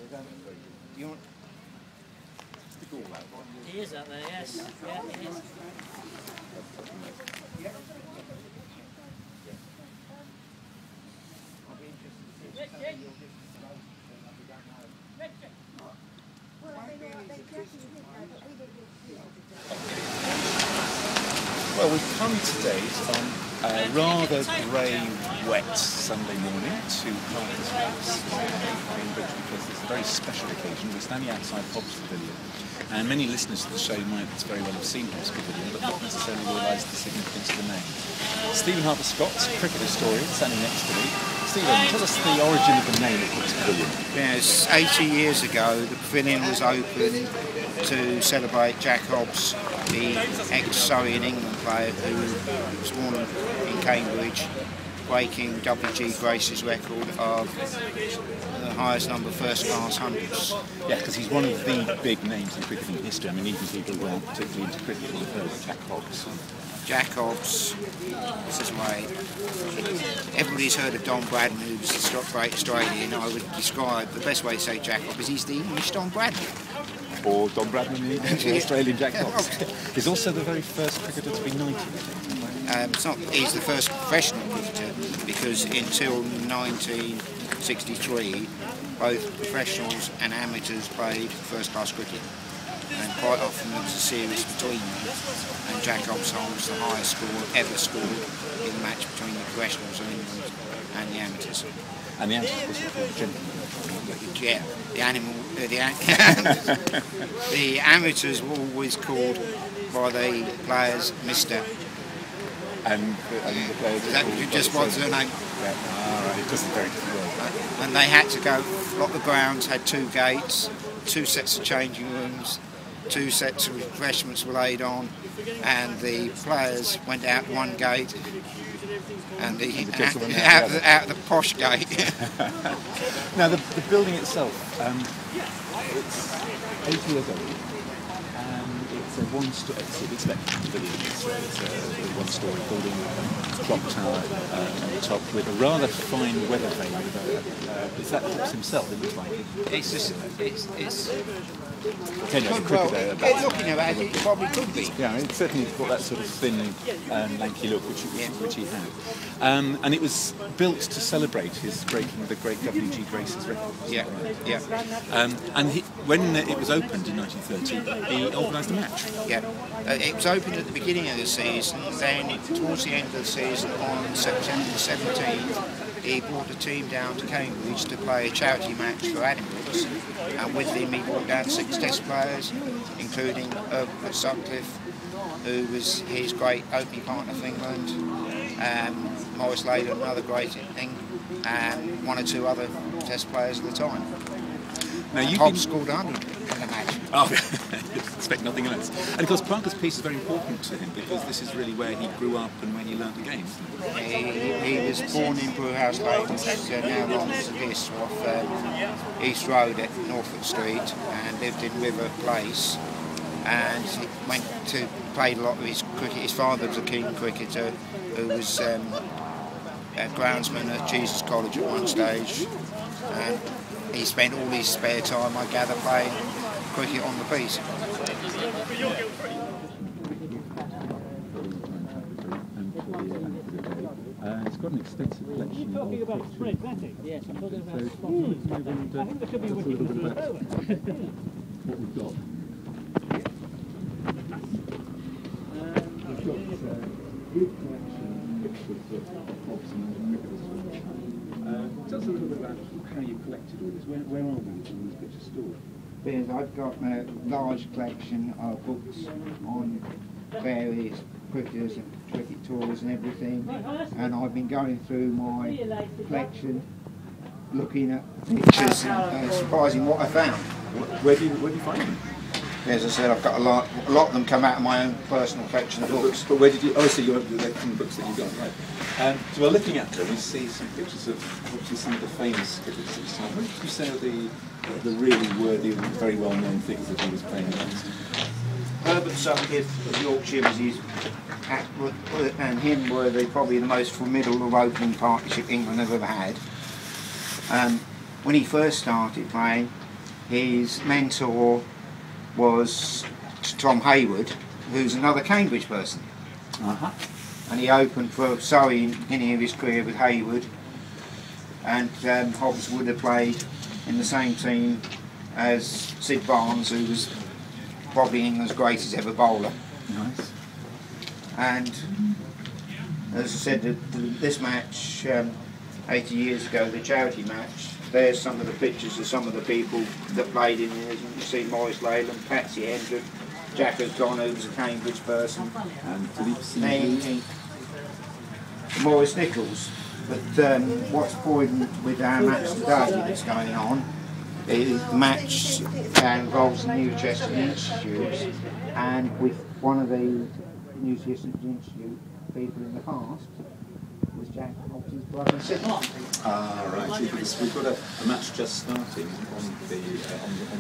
Do you want? He is up there, yes. Yeah, he is. Well, we've come today on a rather grey, wet Sunday morning to Parker's house in Cambridge because it's a very special occasion. We're standing outside Hobb's Pavillion, and many listeners to the show might very well have seen Hobb's Pavillion, but not necessarily realise the significance of the name. Stephen Harper-Scott, cricket historian, standing next to me. Stephen, tell us the origin of the name of Hobb's Pavillion. Yes, 80 years ago, the pavilion was opened to celebrate Jack Hobbs, the ex-Surrey and England player who was born in Cambridge, breaking W.G. Grace's record of the highest number of first-class hundreds. Yeah, because he's one of the big names in cricketing history. I mean, even people who aren't particularly into cricket will have heard of Jack Hobbs. Jack Hobbs, this is why everybody's heard of Don Bradman, who's the great Australian. I would describe the best way to say Jack Hobbs is he's the English Don Bradman. Or Don Bradman, the Australian Jack Hobbs. He's also the very first cricketer to be knighted. He's the first professional cricketer because until 1963 both professionals and amateurs played first-class cricket, and quite often there was a series between them, and Jack Hobbs holds the highest score ever scored in a match between the professionals of England and the amateurs. And the amateurs was called gentlemen. Yeah, the amateurs were always called by the players Mr. And the players just what's their name? Yeah. Right. It doesn't very different word. And they had to go. A lot of the grounds had two gates, two sets of changing rooms, two sets of refreshments were laid on, and the players went out one gate and out the posh gate. Now the building itself, it's 80 years old, and it's a one-story. It's expected pavilion. It's a one-story building, clock tower on the top with a rather fine weather vane. Is that Hobbs himself? It looks like it. It's just looking at it, it probably could be. Yeah, it certainly got that sort of thin, lanky look which he had. And it was built to celebrate his breaking the great W.G. Grace's record. Yeah, right? yeah. And when it was opened in 1930, he organised a match. Yeah, it was opened at the beginning of the season. Then towards the end of the season, on September 17th, he brought the team down to Cambridge to play a charity match for animals, and with him he brought down 6 test players, including Sutcliffe, who was his great opening partner for England, Maurice Leyden, another great thing, and 1 or 2 other test players at the time. Now Hobbs scored 100 in the match. Oh, expect nothing less. And of course, Parker's piece is very important to him because this is really where he grew up and where he learnt the game. He was born in Brewhouse Lane, which is now belongs to this, off East Road at Norfolk Street, and lived in River Place. And he played a lot of his cricket. His father was a keen cricketer who was a groundsman at Jesus College at one stage. And he spent all his spare time, I gather, playing cricket on the piece. It's got an extensive collection. You're talking about prismatic? Yes, I'm talking about. I think there could be a little bit about what we've got. We've got a good collection of pictures of Hobbs and cricketers. Tell us a little bit about how you collected all this. Where are these pictures stored? I've got a large collection of books on various cricketers and cricket tours and everything, and I've been going through my collection, looking at pictures and surprising what I found. Where do you find them? As I said, I've got a lot of them come out of my own personal collection of books. But where did you? Oh, so you're from the books that you got, right? So we're looking at them. We see some pictures of obviously some of the famous cricketers of his time. What would you say are the really worthy and very well-known figures that he was playing against? Herbert Sutcliffe of Yorkshire was his, and him were probably the most formidable opening partnership England have ever had. When he first started playing, his mentor was Tom Hayward, who's another Cambridge person. And he opened for Surrey in the beginning of his career with Hayward, and Hobbs would have played in the same team as Sid Barnes, who was probably England's greatest ever bowler. Nice. And as I said, this match 80 years ago, the charity match, there's some of the pictures of some of the people that played in it. As you can see, Maurice Leyland, Patsy Hendrick, Jack O'Connor, who was a Cambridge person, and Maurice Nichols. But what's important with our match today that's going on is the match involves the New Testament Institute, and with one of the New Testament Institute people in the past was Jack Hobbs' brother and sister. Right. Because we've got a match just starting on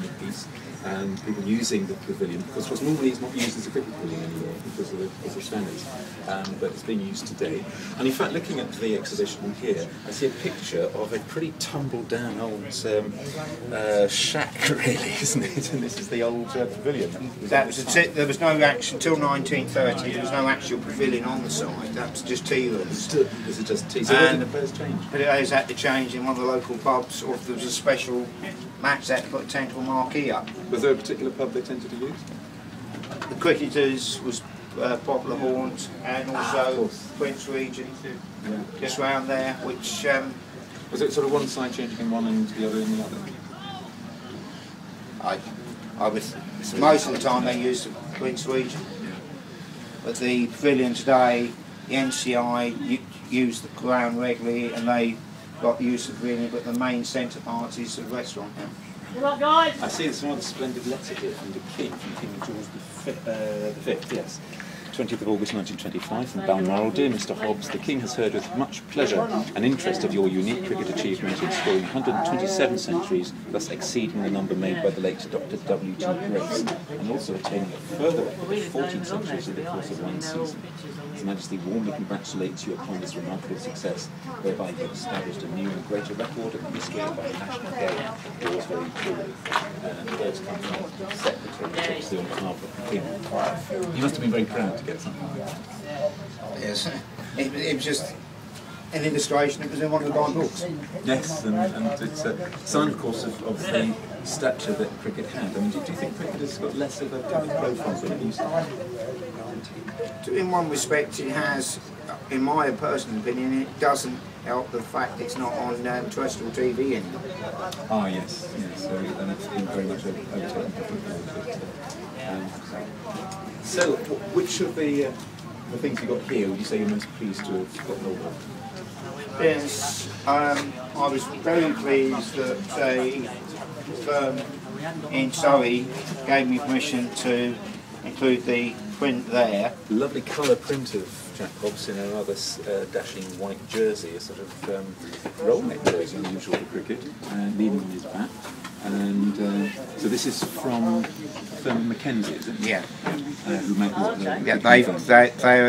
the piece, and people using the pavilion. Because normally it's not used as a cricket pavilion anymore because of standards, but it's being used today. And in fact, looking at the exhibition here, I see a picture of a pretty tumbled down old shack, really, isn't it? And this is the old pavilion. That was it. There was no action until 1930. There was no actual pavilion on the site. That was just tea rooms. This is just tea. So where did the players change? But it always had to change in one of the local pubs, or if there was a special match, they had to put a tent or marquee up. Was there a particular pub they tended to use? The Cricketers was Poplar Haunt, and also Prince Regent, just round there, which... was it sort of one side changing in one and the other in the other? I was most of the time they used the Prince Regent, but the pavilion today, the NCI use the ground regularly, and they got use of the pavilion, but the main centre part is the restaurant now. Good luck, guys! I see this rather splendid letter here from the King, from King George the Fifth, yes. 20th of August 1925 from Balmoral. Dear Mr. Hobbs, the King has heard with much pleasure and interest of your unique cricket achievement in scoring 127 centuries, thus exceeding the number made by the late Dr. W.T. Grace, and also attaining a further record of 14 centuries in the course of one season. His Majesty warmly congratulates you upon this remarkable success, whereby you have established a new and greater record in the history of our national game. Yours very truly. And the words come from the Secretary, obviously on behalf of the King. You must have been very proud to get something like that. Yes, it was just an illustration. It was in one of the Gone books. Yes, and it's a sign, of course, of the stature that cricket had. I mean, do you think cricket has got less of a profile than it used to have? In one respect, it has. In my personal opinion, it doesn't help the fact it's not on terrestrial TV anymore. Ah, yes, yes. So it's been very much overtaken. So, which of the things you got here would you say you're most pleased to have got hold of? Yes, I was very pleased that a firm in Surrey gave me permission to include the print there. Lovely colour print of Jack Hobbs in a rather dashing white jersey, a sort of roll neck jersey, unusual for cricket, leaning on his back. And so this is from Mackenzie, is it? Yeah. Who make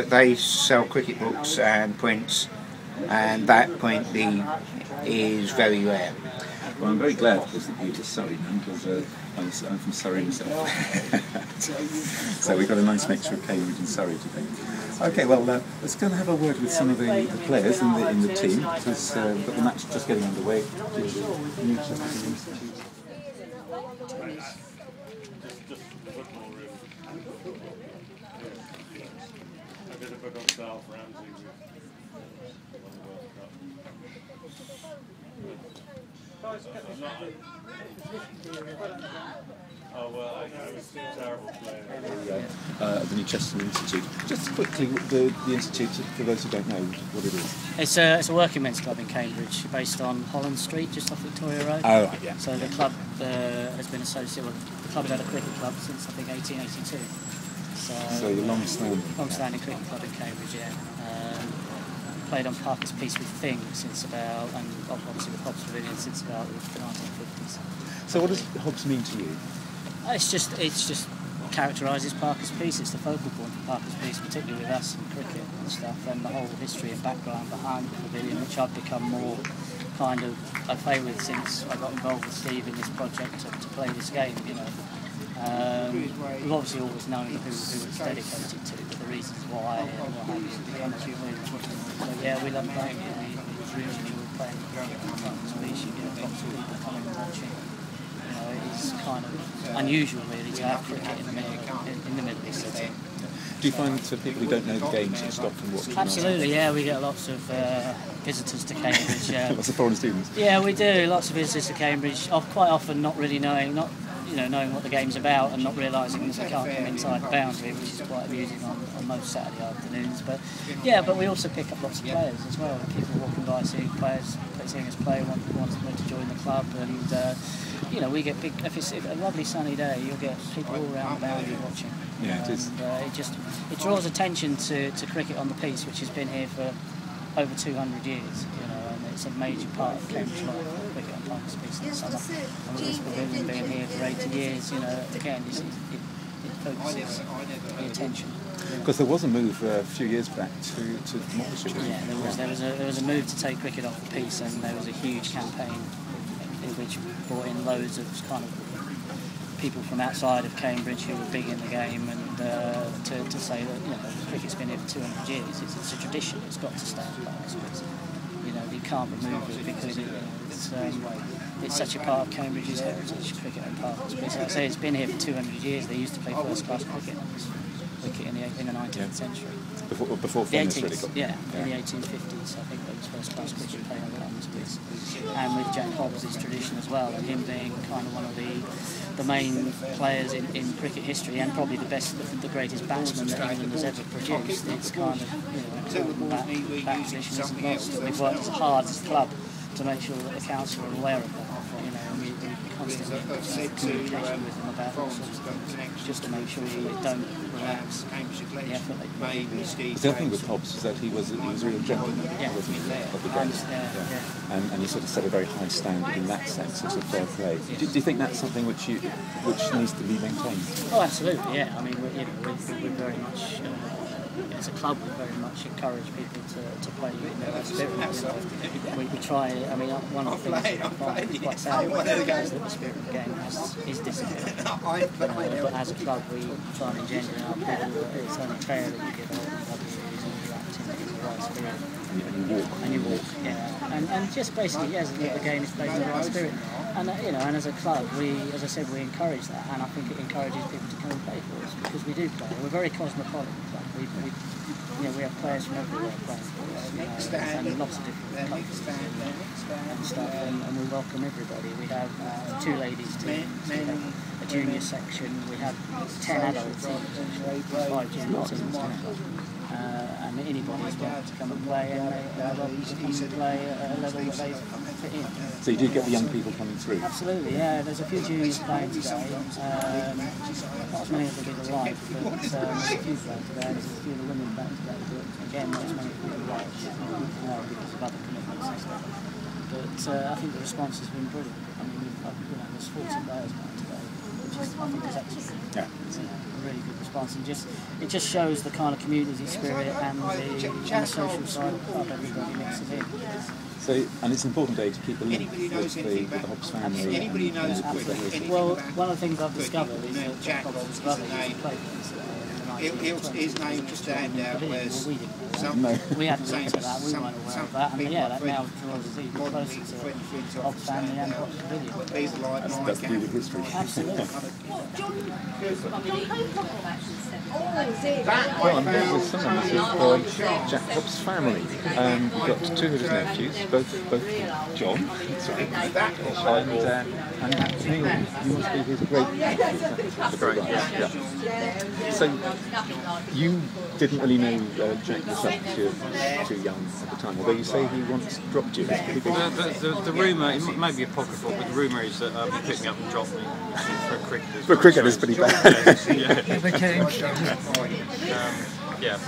they sell cricket books and prints, and that print is very rare. Well, I'm very glad because that you were Surrey now, because I'm from Surrey myself. So we've got a nice mixture of Cambridge and Surrey today. Okay, well, let's go and have a word with some of the players in the team, because we've got the match just getting underway. The New Testament Institute. Just quickly, the Institute, for those who don't know what it is. It's a working men's club in Cambridge, based on Holland Street, just off Victoria Road. Oh, right, yeah. So the club has been associated with the club has had a cricket club since I think 1882. So you're long-standing cricket club in Cambridge, yeah. Played on Parker's Piece with Thing since about, and obviously with Hobbs Pavillion since about the 1950s. So what does Hobbs mean to you? It's just characterises Parker's Piece. It's the focal point of Parker's Piece, particularly with us and cricket and stuff, and the whole history and background behind the pavilion, which I've become more kind of au fait with since I got involved with Steve in this project to play this game. You know, we've obviously always known who it's dedicated to, but the reasons why and what have you become a few more. So yeah, we love playing it. We really enjoy playing cricket on the speech. You get lots of people coming and watching. You know, it's kind of unusual really to have cricket in the Middle East. Do you find for people who don't know the games and stop and watch? Absolutely, yeah. We get lots of visitors to Cambridge. Lots of foreign students. Yeah, we do. Lots of visitors to Cambridge. Quite often, not really knowing what the game's about, and not realising that they can't come inside the boundary, which is quite amusing on most Saturday afternoons. But yeah, but we also pick up lots of players as well. People walking by seeing us play, wanting to join the club, and you know, we get big. If it's a lovely sunny day, you'll get people all around the boundary watching. Yeah, it is. It draws attention to cricket on the piece, which has been here for over 200 years. You know, and it's a major part of Cambridge life. Cricket on Parker's piece in the summer, and with this pavilion being here for 80 years, you know, again, it focuses the attention. Because there was a move a few years back to demolish it. Yeah, there was a move to take cricket off the piece, and there was a huge campaign which brought in loads of kind of people from outside of Cambridge who were big in the game, and to say that, you know, cricket's been here for 200 years. It's a tradition. It's got to stay in Parker's piece. You know, you can't remove it because it's such a part of Cambridge's heritage. Cricket on Parker's piece. Like I say, it's been here for 200 years. They used to play first-class cricket in the 19th century. Before fitness really got... Yeah, in the 1850s, I think there was first-class cricket playing on Parker's piece. And with Jack Hobb's tradition as well, and him being kind of one of the main players in cricket history, and probably the greatest batsman that England has ever produced. It's kind of, you know, that position isn't lost. We've worked as hard as a club to make sure that the council are aware of that. You know, and we constantly communication with them about all sorts of things, just to make sure that they don't relax the effort they put in. The other thing with Hobbs was that he was a real gentleman, wasn't he, of the game? Yeah. And he sort of set a very high standard in that sense, sort of fair play. Do you think that's something which needs to be maintained? Oh, absolutely, yeah. I mean, we're very much, as a club, we very much encourage people to play in their spirit. So we try, I mean, one of the things I find quite sad is that the spirit of the game is disappearing. But as a club, we try and engender in our people that it's only fair that you give everybody who's you're acting in the right spirit. And you walk, yeah. And just basically, yes, the game is played in the right spirit. And you know, and as a club, as I said, we encourage that, and I think it encourages people to come and play for us because we do play. We're a very cosmopolitan club. We have players from everywhere playing for us, and lots of different countries and stuff, and we welcome everybody. We have 2 ladies teams, we have a junior section, we have 10 adults, 5 junior teams. And anybody's welcome to come and play, and they're welcome to come and play at a level that they fit in. So you do get the young people coming through? Absolutely, yeah. There's a few juniors playing today. Not as many as we would like, but there's a few playing today. There's a few of the women playing today, but again, not as many as we would like because of other commitments and stuff. But I think the response has been brilliant. I mean, there's 40 players playing today, which I think is excellent. Yeah. A really good response, and it just shows the kind of community spirit and the social side of the club. Everybody mixes in. So, and it's an important day to keep the link with the Hobbs family. Well, one of the things I've discovered is that Jack Hobbs' brother used to play for us. His name will stand out, whereas we hadn't looked at that, we weren't aware of that, and yeah, that now draws us even closer to Hobbs family and Hobbs Pavillion. That's the good history. Absolutely. Well, I'm here with someone of Jack Hobbs' family. We've got 2 of his nephews, both John, and Neil. You must be his great. Yeah. So you didn't really know Jack yourself, too young at the time, although you say he once dropped you. The rumour, it may be apocryphal, but the rumour is that he picked me up and dropped me for cricketers. For cricketers, pretty bad.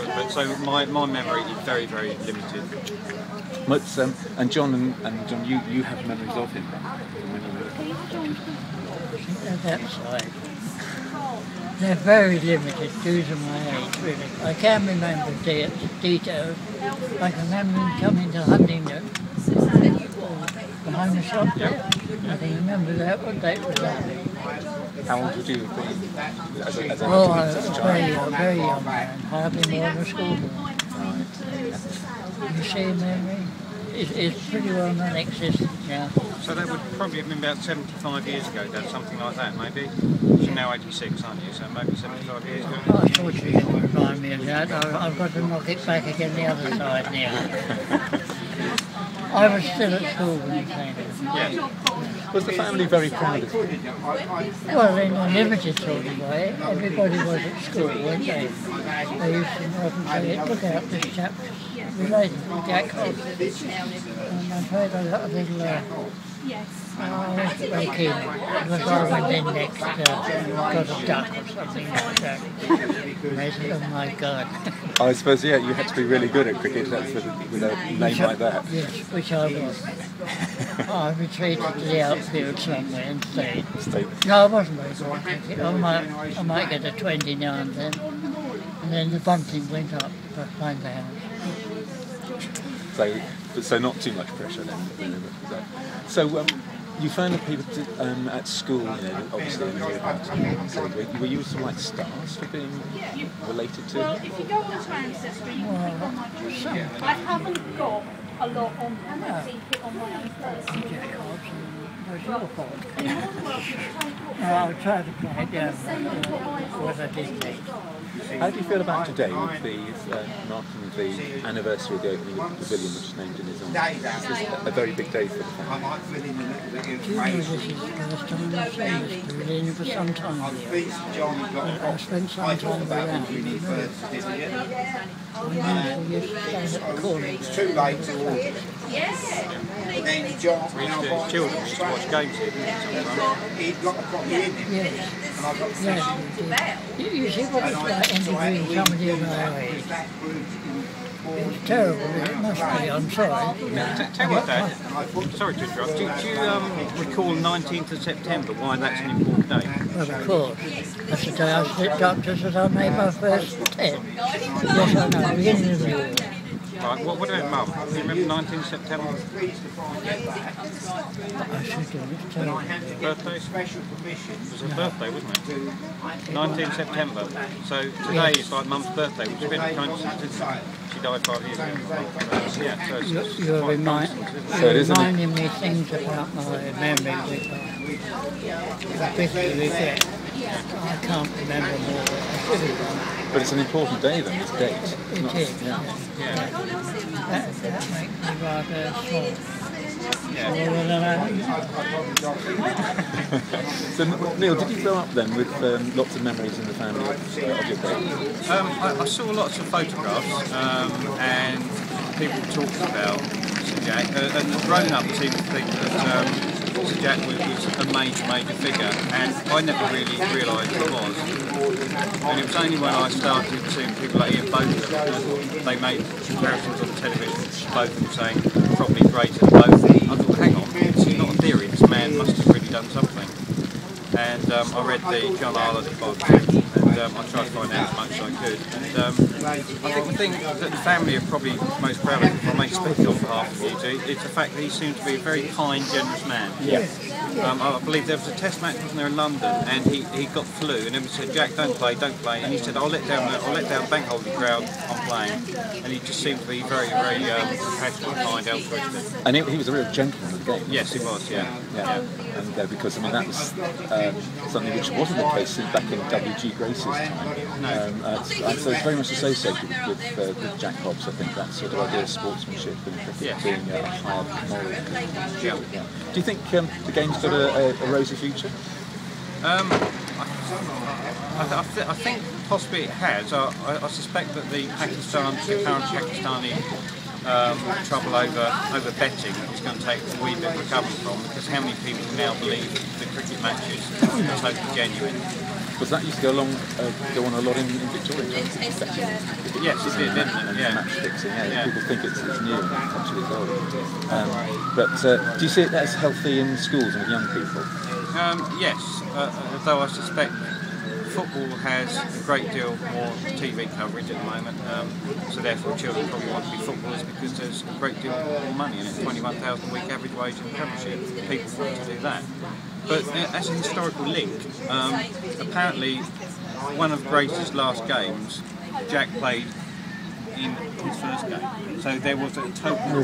But so my memory is very, very limited. But, and John, you have memories of him. That's right. They're very limited due to my age, really. I can't remember details. I can remember him coming to Huntingdon behind the shop there. I can remember that. What date was that? How old would you have been as a Oh, I was a very young man, hardly more than a schoolboy. Right. You see, memory? It's pretty well non-existent now. So that would probably have been about 75 years ago, Dad, something like that, maybe? You're now 86, aren't you? So maybe 75 years ago? I thought you would remind me of that. I've got to knock it back again the other side now. I was still at school when you came in. Yeah. Was the family very proud of you? Well, in a limited sort of way, everybody was at school, weren't they? They used to often say, look out, this chap's related to Jack Hobb. And I'm afraid I got a little, I wasn't very keen on it. Because I went in next, got a duck or something like that. And they said, oh my God. I suppose, yeah, you had to be really good at cricket with a name like that. Yes, which I was. I retreated to the outfield somewhere and stayed. No, I wasn't very good at cricket. I might get a 20 now and then. And then the bunting went up behind the house. So not too much pressure then. So you found that people at school, obviously, were you sort of like stars for being related to them? If you go onto Ancestry, you can click on my profile. I haven't got a lot on there. I don't keep it on my own personal. Was your fault? I'll try to play it down what I did take. How do you feel about today with the marking the anniversary of the opening of the Pavillion, which is named in his honour? This is a very big day for the family. Do you know this is the first time I've seen this Pavillion for some time now? I spent some time around. I used to stand at the corner. It's too late to walk. Then John, We used to, as children, we used to watch games here, didn't we, sometimes? he'd got a copy in him. Yes. And I got the You see what it's like interviewing somebody of my age. It's terrible, it must be, I'm sorry. Tell you what, Dad, sorry to interrupt, do you recall 19th of September, why that's an important day? Well, of course. That's the day I slipped up just as I made my first 10. Yes, I know, beginning of the war. Right, what about Mum? Do you remember 19th September? I should do it, terrible. Birthday? It was her birthday, wasn't it? 19th September. So today is like Mum's birthday, which is a bit of a coincidence, isn't it? She died 5 years ago. Yeah, so it's You're quite reminding me things about my memory which I bitterly regret. I can't remember more than I should have done. But it's an important day then, it's a date. It is, Yeah. That makes me rather small. Yeah. Smaller than I am. So Neil, did you grow up then with lots of memories in the family of your baby? I saw lots of photographs and people talked about Sir Jack, and the grown-ups seem to think that Sir Jack was a major figure, and I never really realised he was. And it was only when I started seeing people like Ian Botham, they made comparisons on television, both of them saying probably greater than both. I thought, hang on, it's not a theory, this man must have really done something. And I read the John Arlott biography, and I tried to find out as much as I could. And I think the thing that the family are probably most proud of, if I may speak on behalf of you two, is the fact that he seems to be a very kind, generous man. Yes. I believe there was a test match, wasn't there, in London, and he got flu, and everyone said, Jack, don't play, and he said, I'll let down the bank holding crowd, I'm playing. And he just seemed to be very passionate, kind, altruistic. And he was a real gentleman of the game. Yes, he was, yeah. And because I mean that was something which wasn't the case back in W.G. Grace's time. So it's very much associated with Jack Hobbs. I think that sort of idea of sportsmanship and cricket being a higher moral. Yeah. Do you think the game's got a rosy future? I think possibly it has. I suspect that the current Pakistani trouble over betting is going to take a wee bit of recovery from, because how many people now believe the cricket matches are totally genuine? Because that used to go on a lot in Victoria. Yes, it did, didn't it? Yeah. Match fixing, people think it's new and actually it's old. But do you see it as healthy in schools and with young people? Yes, though I suspect football has a great deal more TV coverage at the moment, so therefore children probably want to be footballers because there's a great deal more money in it. 21,000 a week average wage in the Premiership. People want to do that. But as a historical link, apparently one of Grace's last games, Jack played in his first game. So there was a total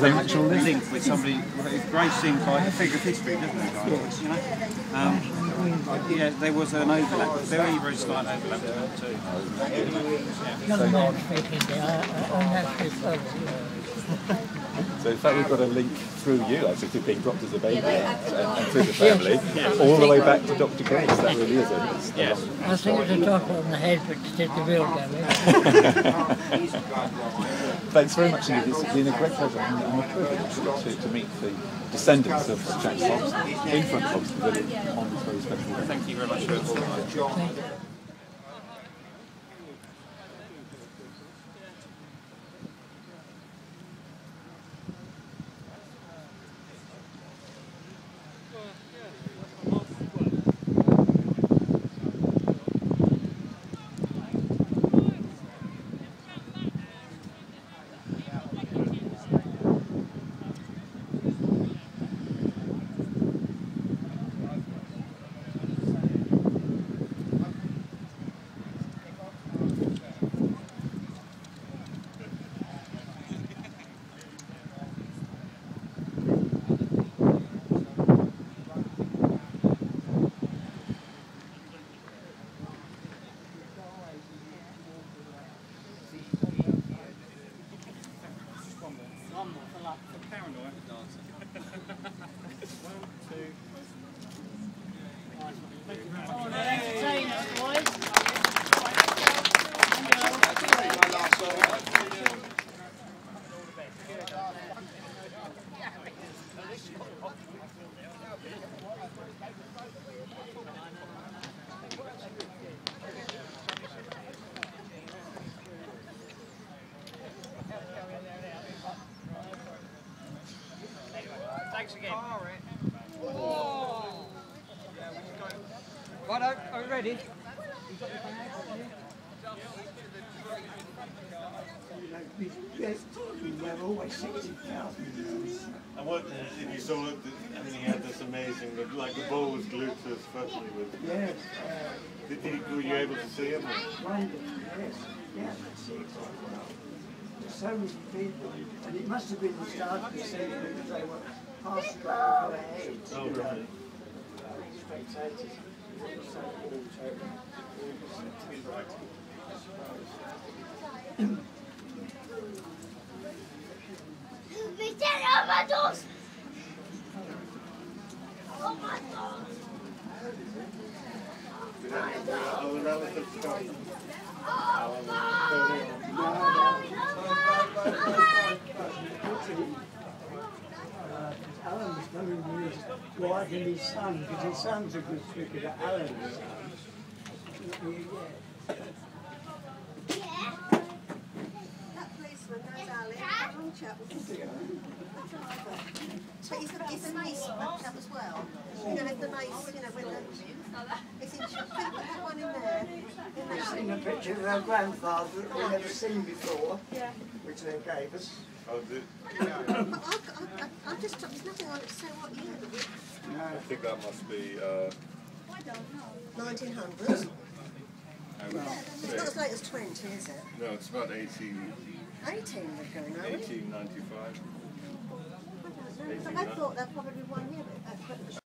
link with somebody. Grace seems like a figure of history, doesn't it? You know? Yeah, there was an overlap, very, very slight overlap to that too. Young man speaking there, I'm actually folks. So in fact we've got a link through you, actually, to being dropped as a baby and through the family, all the way back to Dr. Grace. That really is it. Yes. I think it's a doctor on the head which did the real damage. Thanks very much indeed. It's been a great pleasure and a privilege to meet the descendants of Sir Jack Hobbs in front of Hobbs Pavillion on this very special day. Thank you very much for organising. Thanks again. Righto, are we ready? I wonder if you saw it, and he had this amazing, like the ball was glued to his foot. Yes. Were you able to see him? Wonderful, yes. Yeah. There's so many people, and it must have been the start of the season because they were passing over their heads. Oh, right. Spectators. Oh, that was the start. Alan was coming with his wife and his son, because his son's a good cricketer, Alan's son. That policeman knows Ali. Long chap. So he's a mace chap as well. You know, if the mace, you know, when it's in put that one in there. We've seen a picture of our grandfather that we've never seen before, which they gave us. Oh, I just took, there's nothing on it to say what year. I think that must be 1900s. It's not as late as 20, is it? No, it's about 18. 18 we're going, are we? 1895. I thought that probably was.